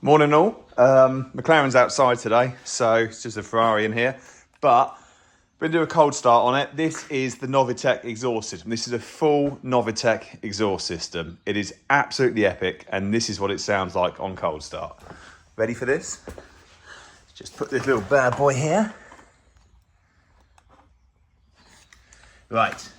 Morning all. McLaren's outside today, so it's just a Ferrari in here. But we're going to do a cold start on it. This is the Novitec exhaust system. This is a full Novitec exhaust system. It is absolutely epic, and this is what it sounds like on cold start. Ready for this? Just put this little bad boy here. Right,